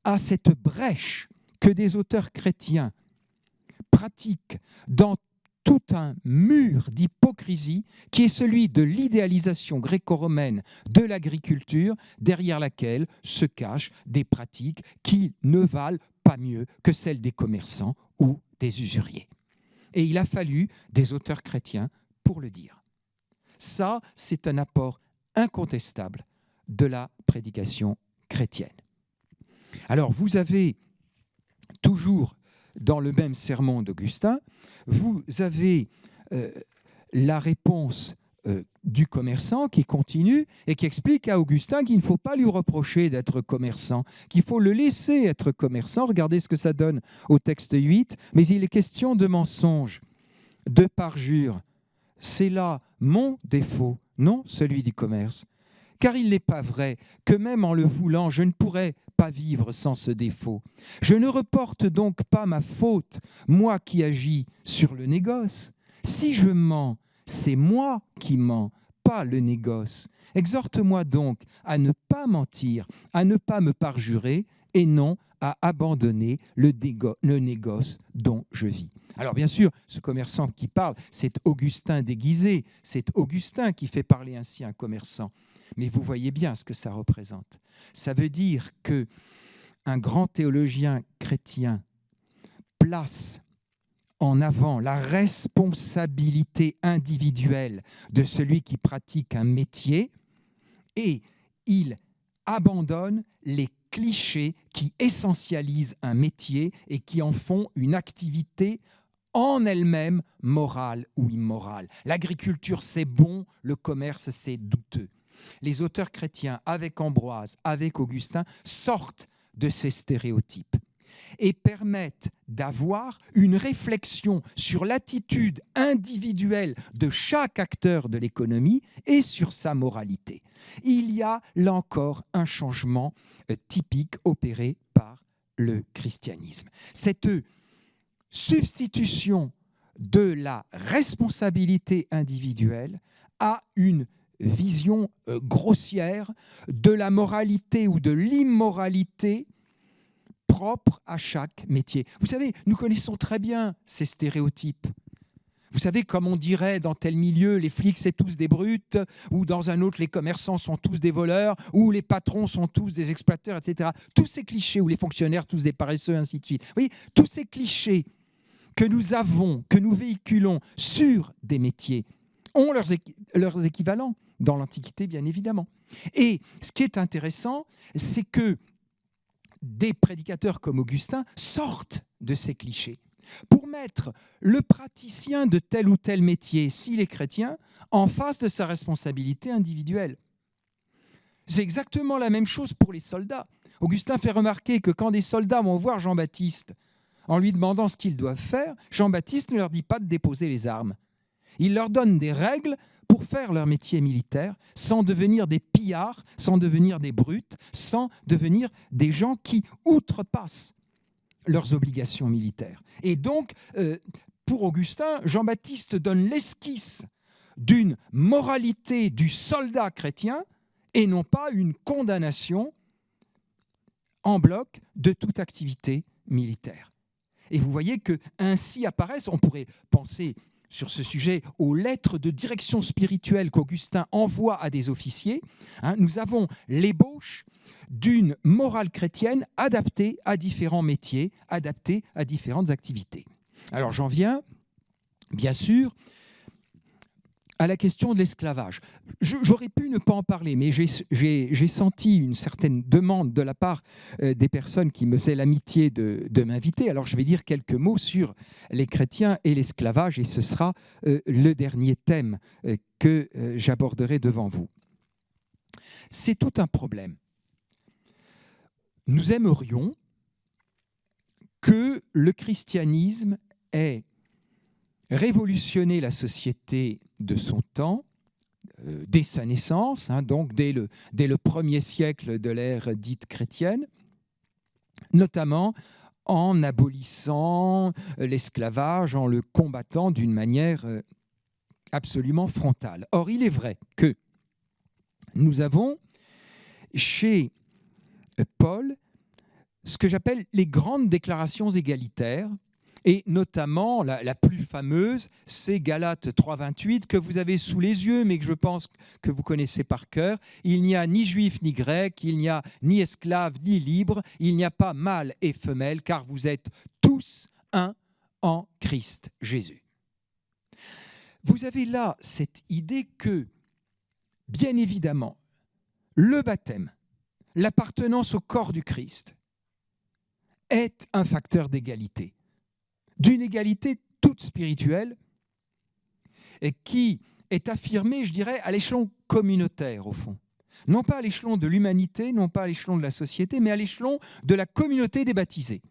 à cette brèche que des auteurs chrétiens pratiquent dans tout un mur d'hypocrisie qui est celui de l'idéalisation gréco-romaine de l'agriculture, derrière laquelle se cachent des pratiques qui ne valent pas mieux que celles des commerçants ou des usuriers. Et il a fallu des auteurs chrétiens pour le dire. Ça, c'est un apport incontestable de la prédication chrétienne. Alors, vous avez toujours, dans le même sermon d'Augustin, vous avez la réponse du commerçant qui continue et qui explique à Augustin qu'il ne faut pas lui reprocher d'être commerçant, qu'il faut le laisser être commerçant. Regardez ce que ça donne au texte 8. Mais il est question de mensonge, de parjure. C'est là mon défaut, non celui du commerce. Car il n'est pas vrai que même en le voulant, je ne pourrais pas vivre sans ce défaut. Je ne reporte donc pas ma faute, moi qui agis sur le négoce. Si je mens, c'est moi qui mens, pas le négoce. Exhorte-moi donc à ne pas mentir, à ne pas me parjurer, et non à abandonner le négoce dont je vis. Alors bien sûr, ce commerçant qui parle, c'est Augustin déguisé, c'est Augustin qui fait parler ainsi un commerçant. Mais vous voyez bien ce que ça représente. Ça veut dire qu'un grand théologien chrétien place en avant la responsabilité individuelle de celui qui pratique un métier et il abandonne les clichés qui essentialisent un métier et qui en font une activité en elle-même morale ou immorale. L'agriculture, c'est bon, le commerce, c'est douteux. Les auteurs chrétiens, avec Ambroise, avec Augustin, sortent de ces stéréotypes et permettent d'avoir une réflexion sur l'attitude individuelle de chaque acteur de l'économie et sur sa moralité. Il y a là encore un changement typique opéré par le christianisme. Cette substitution de la responsabilité individuelle à une vision grossière de la moralité ou de l'immoralité propre à chaque métier. Vous savez, nous connaissons très bien ces stéréotypes. Vous savez, comme on dirait dans tel milieu, les flics, c'est tous des brutes, ou dans un autre, les commerçants sont tous des voleurs, ou les patrons sont tous des exploiteurs, etc. Tous ces clichés, ou les fonctionnaires, tous des paresseux, ainsi de suite. Oui, tous ces clichés que nous avons, que nous véhiculons sur des métiers, ont leurs équivalents dans l'Antiquité, bien évidemment. Et ce qui est intéressant, c'est que des prédicateurs comme Augustin sortent de ces clichés pour mettre le praticien de tel ou tel métier, s'il est chrétien, en face de sa responsabilité individuelle. C'est exactement la même chose pour les soldats. Augustin fait remarquer que quand des soldats vont voir Jean-Baptiste en lui demandant ce qu'ils doivent faire, Jean-Baptiste ne leur dit pas de déposer les armes. Il leur donne des règles pour faire leur métier militaire sans devenir des pillards, sans devenir des brutes, sans devenir des gens qui outrepassent leurs obligations militaires. Et donc, pour Augustin, Jean-Baptiste donne l'esquisse d'une moralité du soldat chrétien et non pas une condamnation en bloc de toute activité militaire. Et vous voyez qu'ainsi apparaissent, on pourrait penser sur ce sujet aux lettres de direction spirituelle qu'Augustin envoie à des officiers, nous avons l'ébauche d'une morale chrétienne adaptée à différents métiers, adaptée à différentes activités. Alors j'en viens, bien sûr, à la question de l'esclavage. J'aurais pu ne pas en parler, mais j'ai senti une certaine demande de la part des personnes qui me faisaient l'amitié de m'inviter. Alors je vais dire quelques mots sur les chrétiens et l'esclavage, et ce sera le dernier thème que j'aborderai devant vous. C'est tout un problème. Nous aimerions que le christianisme ait révolutionné la société de son temps, dès sa naissance, donc dès le premier siècle de l'ère dite chrétienne, notamment en abolissant l'esclavage, en le combattant d'une manière absolument frontale. Or, il est vrai que nous avons chez Paul ce que j'appelle les grandes déclarations égalitaires, et notamment la plus fameuse, c'est Galates 3,28, que vous avez sous les yeux, mais que je pense que vous connaissez par cœur. Il n'y a ni juif ni grec, il n'y a ni esclave ni libre, il n'y a pas mâle et femelle, car vous êtes tous un en Christ Jésus. Vous avez là cette idée que, bien évidemment, le baptême, l'appartenance au corps du Christ, est un facteur d'égalité. D'une égalité toute spirituelle et qui est affirmée, je dirais, à l'échelon communautaire, au fond. Non pas à l'échelon de l'humanité, non pas à l'échelon de la société, mais à l'échelon de la communauté des baptisés.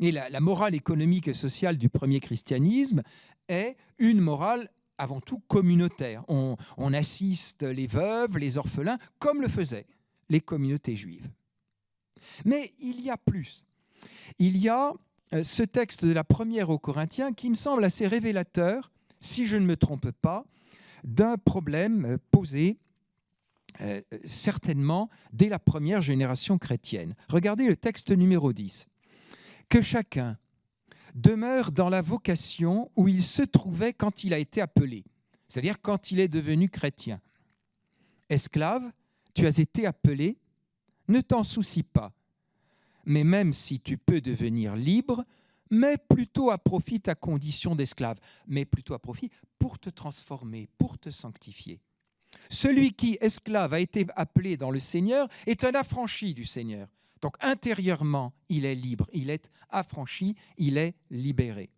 Et la morale économique et sociale du premier christianisme est une morale avant tout communautaire. On assiste les veuves, les orphelins, comme le faisaient les communautés juives. Mais il y a plus. Il y a ce texte de la première aux Corinthiens qui me semble assez révélateur, si je ne me trompe pas, d'un problème posé certainement dès la première génération chrétienne. Regardez le texte numéro 10. « Que chacun demeure dans la vocation où il se trouvait quand il a été appelé, c'est-à-dire quand il est devenu chrétien. Esclave, tu as été appelé, ne t'en soucie pas. Mais même si tu peux devenir libre, mets plutôt à profit ta condition d'esclave, mais plutôt à profit pour te transformer, pour te sanctifier. Celui qui, esclave, a été appelé dans le Seigneur est un affranchi du Seigneur. Donc intérieurement, il est libre, il est affranchi, il est libéré.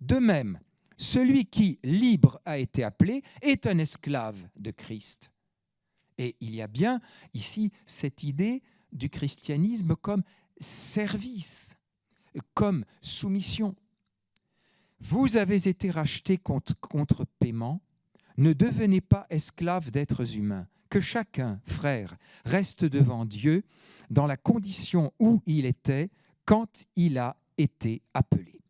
De même, celui qui, libre, a été appelé est un esclave de Christ. Et il y a bien ici cette idée du christianisme comme service, comme soumission. Vous avez été rachetés contre paiement, ne devenez pas esclaves d'êtres humains. Que chacun, frère, reste devant Dieu dans la condition où il était quand il a été appelé.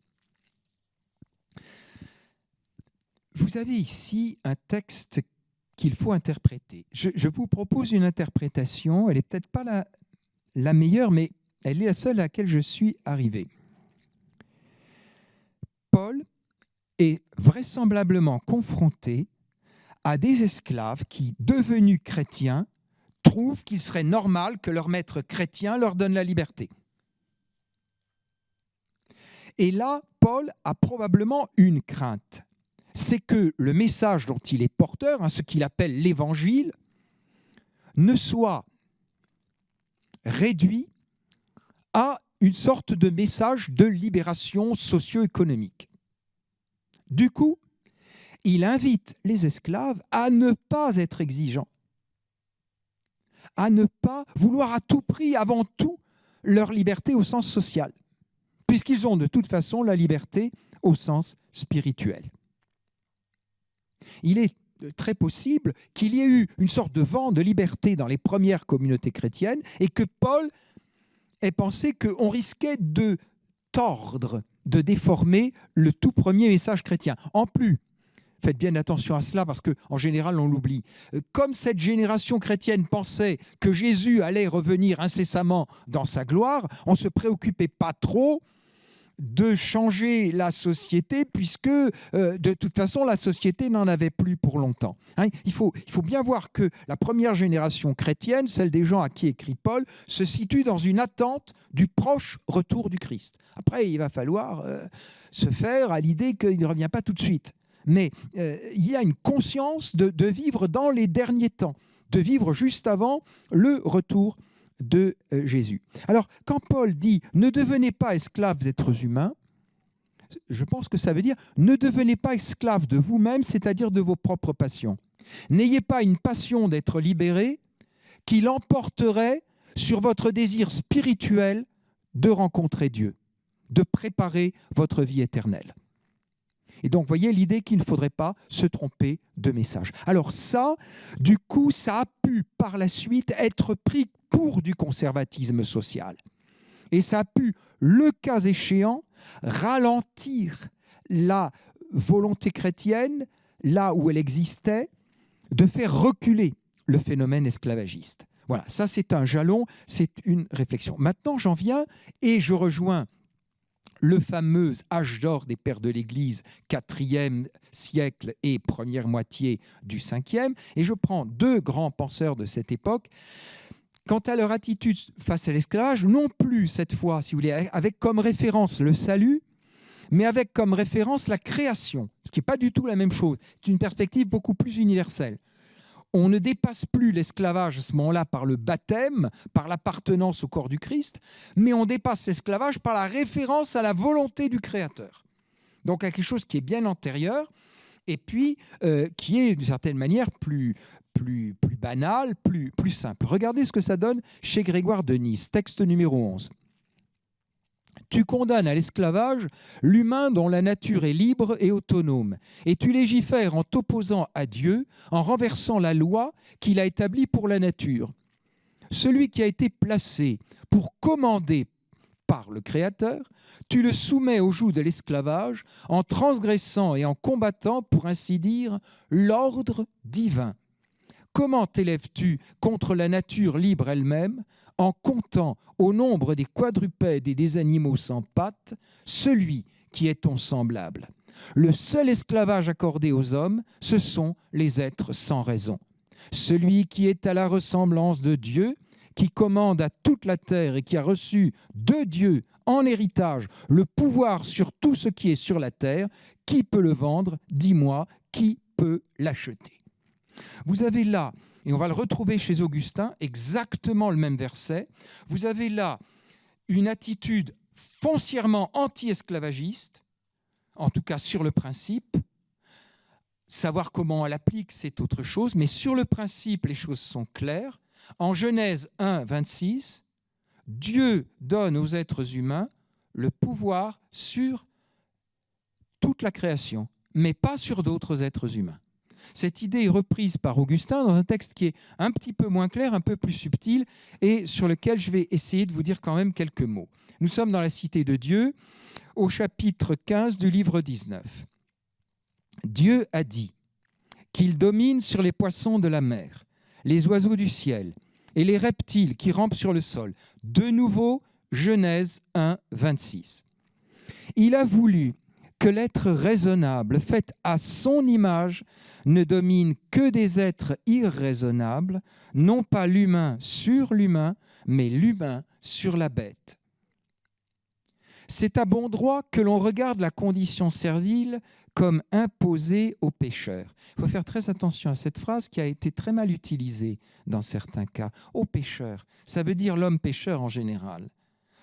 Vous avez ici un texte qu'il faut interpréter. Je vous propose une interprétation, elle n'est peut-être pas la meilleure, mais elle est la seule à laquelle je suis arrivé. Paul est vraisemblablement confronté à des esclaves qui, devenus chrétiens, trouvent qu'il serait normal que leur maître chrétien leur donne la liberté. Et là, Paul a probablement une crainte. C'est que le message dont il est porteur, ce qu'il appelle l'évangile, ne soit réduit à une sorte de message de libération socio-économique. Du coup, il invite les esclaves à ne pas être exigeants, à ne pas vouloir à tout prix, avant tout, leur liberté au sens social, puisqu'ils ont de toute façon la liberté au sens spirituel. Il est très possible qu'il y ait eu une sorte de vent de liberté dans les premières communautés chrétiennes et que Paul ait pensé qu'on risquait de tordre, de déformer le tout premier message chrétien. En plus, faites bien attention à cela parce qu'en général, on l'oublie. Comme cette génération chrétienne pensait que Jésus allait revenir incessamment dans sa gloire, on ne se préoccupait pas trop de changer la société puisque de toute façon la société n'en avait plus pour longtemps. Il faut bien voir que la première génération chrétienne, celle des gens à qui écrit Paul, se situe dans une attente du proche retour du Christ. Après, il va falloir se faire à l'idée qu'il ne revient pas tout de suite. mais il y a une conscience de vivre dans les derniers temps, de vivre juste avant le retour de Jésus. Alors, quand Paul dit « ne devenez pas esclaves d'êtres humains », je pense que ça veut dire « ne devenez pas esclaves de vous-même, c'est-à-dire de vos propres passions. N'ayez pas une passion d'être libéré qui l'emporterait sur votre désir spirituel de rencontrer Dieu, de préparer votre vie éternelle. » Et donc, vous voyez l'idée qu'il ne faudrait pas se tromper de message. Alors ça, du coup, ça a pu par la suite être pris pour du conservatisme social. Et ça a pu, le cas échéant, ralentir la volonté chrétienne, là où elle existait, de faire reculer le phénomène esclavagiste. Voilà, ça c'est un jalon, c'est une réflexion. Maintenant, j'en viens et je rejoins le fameux âge d'or des pères de l'Église, 4e siècle et première moitié du 5e, et je prends deux grands penseurs de cette époque. Quant à leur attitude face à l'esclavage, non plus cette fois, si vous voulez, avec comme référence le salut, mais avec comme référence la création, ce qui n'est pas du tout la même chose. C'est une perspective beaucoup plus universelle. On ne dépasse plus l'esclavage à ce moment-là par le baptême, par l'appartenance au corps du Christ, mais on dépasse l'esclavage par la référence à la volonté du Créateur. Donc à quelque chose qui est bien antérieur et puis qui est d'une certaine manière plus banal, plus simple. Regardez ce que ça donne chez Grégoire de Nice, texte numéro 11. Tu condamnes à l'esclavage l'humain dont la nature est libre et autonome, et tu légifères en t'opposant à Dieu, en renversant la loi qu'il a établie pour la nature. Celui qui a été placé pour commander par le Créateur, tu le soumets au joug de l'esclavage en transgressant et en combattant, pour ainsi dire, l'ordre divin. Comment t'élèves-tu contre la nature libre elle-même en comptant au nombre des quadrupèdes et des animaux sans pattes celui qui est ton semblable? Le seul esclavage accordé aux hommes, ce sont les êtres sans raison. Celui qui est à la ressemblance de Dieu, qui commande à toute la terre et qui a reçu de Dieu en héritage le pouvoir sur tout ce qui est sur la terre, qui peut le vendre? Dis-moi, qui peut l'acheter? Vous avez là, et on va le retrouver chez Augustin, exactement le même verset, vous avez là une attitude foncièrement anti-esclavagiste, en tout cas sur le principe. Savoir comment elle applique, c'est autre chose, mais sur le principe, les choses sont claires. En Genèse 1, 26, Dieu donne aux êtres humains le pouvoir sur toute la création, mais pas sur d'autres êtres humains. Cette idée est reprise par Augustin dans un texte qui est un petit peu moins clair, un peu plus subtil, et sur lequel je vais essayer de vous dire quand même quelques mots. Nous sommes dans la Cité de Dieu, au chapitre 15 du livre 19. Dieu a dit qu'il domine sur les poissons de la mer, les oiseaux du ciel et les reptiles qui rampent sur le sol. De nouveau, Genèse 1, 26. Il a voulu que l'être raisonnable, fait à son image, ne domine que des êtres irraisonnables, non pas l'humain sur l'humain, mais l'humain sur la bête. C'est à bon droit que l'on regarde la condition servile comme imposée aux pécheurs. Il faut faire très attention à cette phrase qui a été très mal utilisée dans certains cas. Aux pécheurs, ça veut dire l'homme pécheur en général.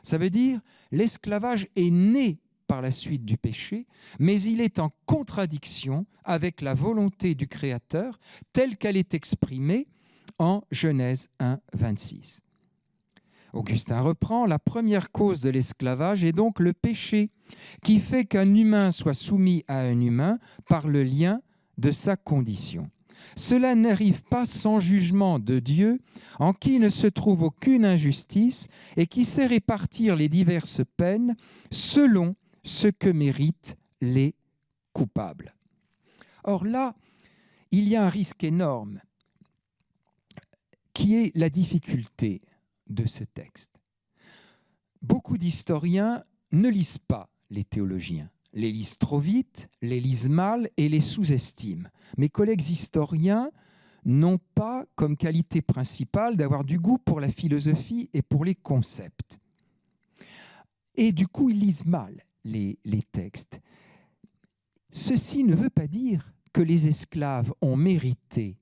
Ça veut dire l'esclavage est né par la suite du péché, mais il est en contradiction avec la volonté du Créateur telle qu'elle est exprimée en Genèse 1, 26. Augustin reprend, la première cause de l'esclavage est donc le péché, qui fait qu'un humain soit soumis à un humain par le lien de sa condition. Cela n'arrive pas sans jugement de Dieu, en qui ne se trouve aucune injustice et qui sait répartir les diverses peines selon ce que méritent les coupables. Or là, il y a un risque énorme qui est la difficulté de ce texte. Beaucoup d'historiens ne lisent pas les théologiens, les lisent trop vite, les lisent mal et les sous-estiment. Mes collègues historiens n'ont pas comme qualité principale d'avoir du goût pour la philosophie et pour les concepts. Et du coup, ils lisent mal les textes. Ceci ne veut pas dire que les esclaves ont mérité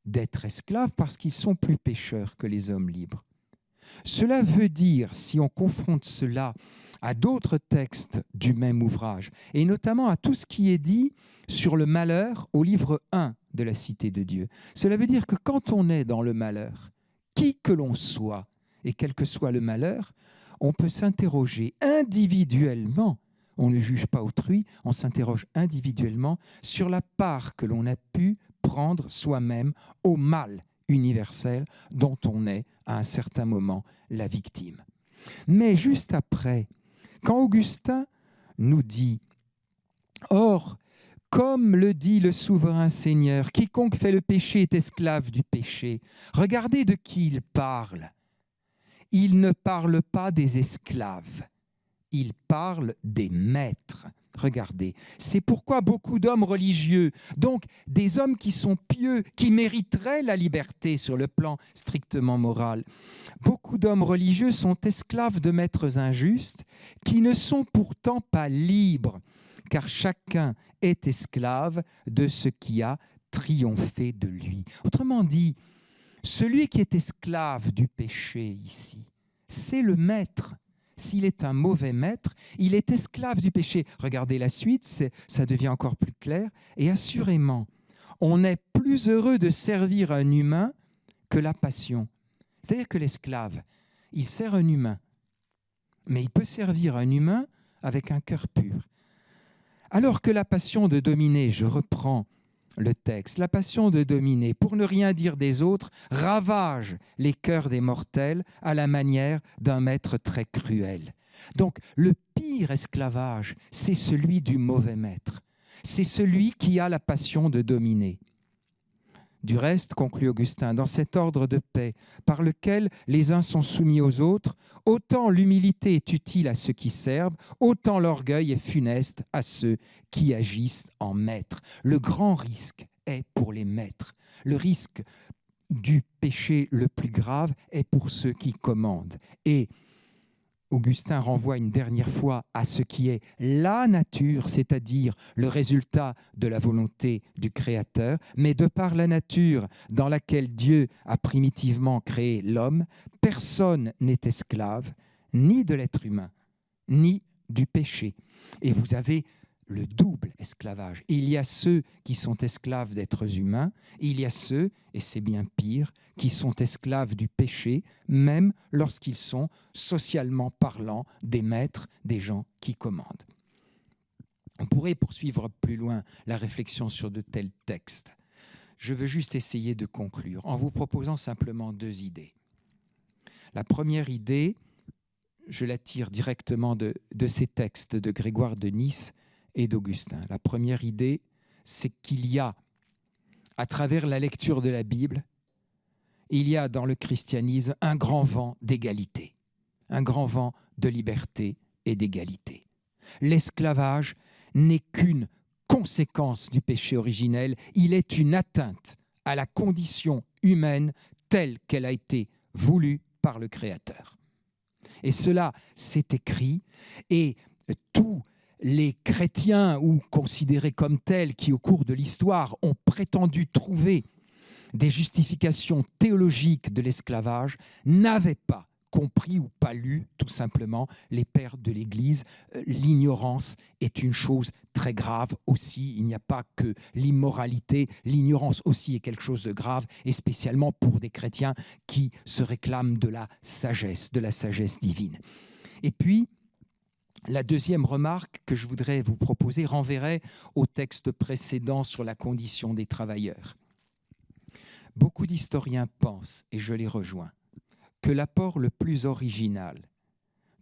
d'être esclaves parce qu'ils sont plus pécheurs que les hommes libres. Cela veut dire, si on confronte cela à d'autres textes du même ouvrage, et notamment à tout ce qui est dit sur le malheur au livre 1 de la Cité de Dieu, cela veut dire que quand on est dans le malheur, qui que l'on soit, et quel que soit le malheur, on peut s'interroger individuellement. On ne juge pas autrui, on s'interroge individuellement sur la part que l'on a pu prendre soi-même au mal universel dont on est à un certain moment la victime. Mais juste après, quand Augustin nous dit « Or, comme le dit le souverain Seigneur, quiconque fait le péché est esclave du péché », regardez de qui il parle. Il ne parle pas des esclaves. Il parle des maîtres. Regardez, c'est pourquoi beaucoup d'hommes religieux, donc des hommes qui sont pieux, qui mériteraient la liberté sur le plan strictement moral, beaucoup d'hommes religieux sont esclaves de maîtres injustes qui ne sont pourtant pas libres, car chacun est esclave de ce qui a triomphé de lui. Autrement dit, celui qui est esclave du péché ici, c'est le maître. S'il est un mauvais maître, il est esclave du péché. Regardez la suite, ça devient encore plus clair. Et assurément, on est plus heureux de servir un humain que la passion. C'est-à-dire que l'esclave, il sert un humain, mais il peut servir un humain avec un cœur pur. Alors que la passion de dominer, je reprends le texte, la passion de dominer, pour ne rien dire des autres, ravage les cœurs des mortels à la manière d'un maître très cruel. Donc le pire esclavage, c'est celui du mauvais maître. C'est celui qui a la passion de dominer. Du reste, conclut Augustin, dans cet ordre de paix par lequel les uns sont soumis aux autres, autant l'humilité est utile à ceux qui servent, autant l'orgueil est funeste à ceux qui agissent en maîtres. Le grand risque est pour les maîtres. Le risque du péché le plus grave est pour ceux qui commandent. Et Augustin renvoie une dernière fois à ce qui est la nature, c'est-à-dire le résultat de la volonté du Créateur, mais de par la nature dans laquelle Dieu a primitivement créé l'homme, personne n'est esclave, ni de l'être humain, ni du péché. Et vous avez le double esclavage. Il y a ceux qui sont esclaves d'êtres humains, il y a ceux, et c'est bien pire, qui sont esclaves du péché, même lorsqu'ils sont, socialement parlant, des maîtres, des gens qui commandent. On pourrait poursuivre plus loin la réflexion sur de tels textes. Je veux juste essayer de conclure en vous proposant simplement deux idées. La première idée, je la tire directement de ces textes de Grégoire de Nice et d'Augustin. La première idée, c'est qu'il y a, à travers la lecture de la Bible, il y a dans le christianisme un grand vent d'égalité, un grand vent de liberté et d'égalité. L'esclavage n'est qu'une conséquence du péché originel, il est une atteinte à la condition humaine telle qu'elle a été voulue par le Créateur. Et cela, c'est écrit, et tous les chrétiens ou considérés comme tels qui, au cours de l'histoire, ont prétendu trouver des justifications théologiques de l'esclavage, n'avaient pas compris ou pas lu, tout simplement, les pères de l'Église. L'ignorance est une chose très grave aussi. Il n'y a pas que l'immoralité. L'ignorance aussi est quelque chose de grave, et spécialement pour des chrétiens qui se réclament de la sagesse divine. Et puis, la deuxième remarque que je voudrais vous proposer renverrait au texte précédent sur la condition des travailleurs. Beaucoup d'historiens pensent, et je les rejoins, que l'apport le plus original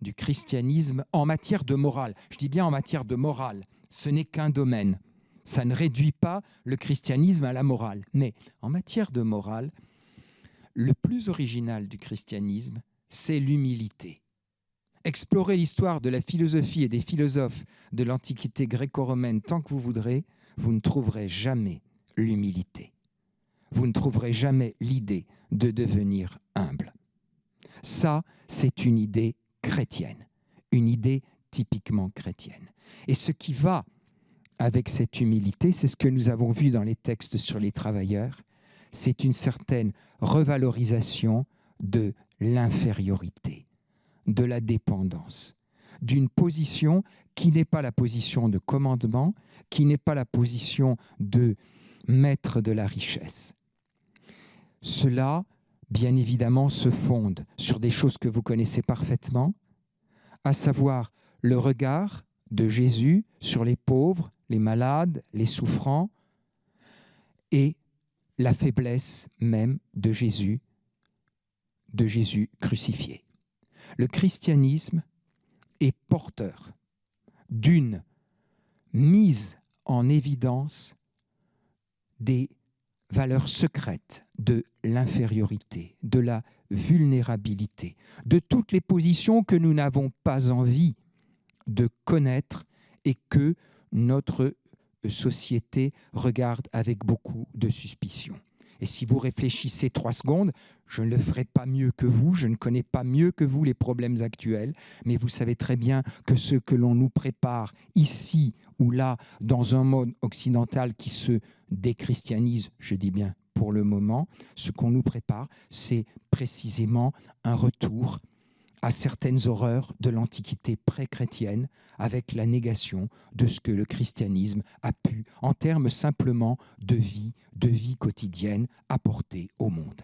du christianisme en matière de morale, je dis bien en matière de morale, ce n'est qu'un domaine. Ça ne réduit pas le christianisme à la morale. Mais en matière de morale, le plus original du christianisme, c'est l'humilité. Explorez l'histoire de la philosophie et des philosophes de l'Antiquité gréco-romaine tant que vous voudrez, vous ne trouverez jamais l'humilité. Vous ne trouverez jamais l'idée de devenir humble. Ça, c'est une idée chrétienne, une idée typiquement chrétienne. Et ce qui va avec cette humilité, c'est ce que nous avons vu dans les textes sur les travailleurs, c'est une certaine revalorisation de l'infériorité, de la dépendance, d'une position qui n'est pas la position de commandement, qui n'est pas la position de maître de la richesse. Cela, bien évidemment, se fonde sur des choses que vous connaissez parfaitement, à savoir le regard de Jésus sur les pauvres, les malades, les souffrants, et la faiblesse même de Jésus crucifié. Le christianisme est porteur d'une mise en évidence des valeurs secrètes de l'infériorité, de la vulnérabilité, de toutes les positions que nous n'avons pas envie de connaître et que notre société regarde avec beaucoup de suspicion. Et si vous réfléchissez 3 secondes, je ne le ferai pas mieux que vous, je ne connais pas mieux que vous les problèmes actuels, mais vous savez très bien que ce que l'on nous prépare ici ou là, dans un monde occidental qui se déchristianise, je dis bien pour le moment, ce qu'on nous prépare, c'est précisément un retour à certaines horreurs de l'Antiquité pré-chrétienne, avec la négation de ce que le christianisme a pu, en termes simplement de vie quotidienne, apporter au monde.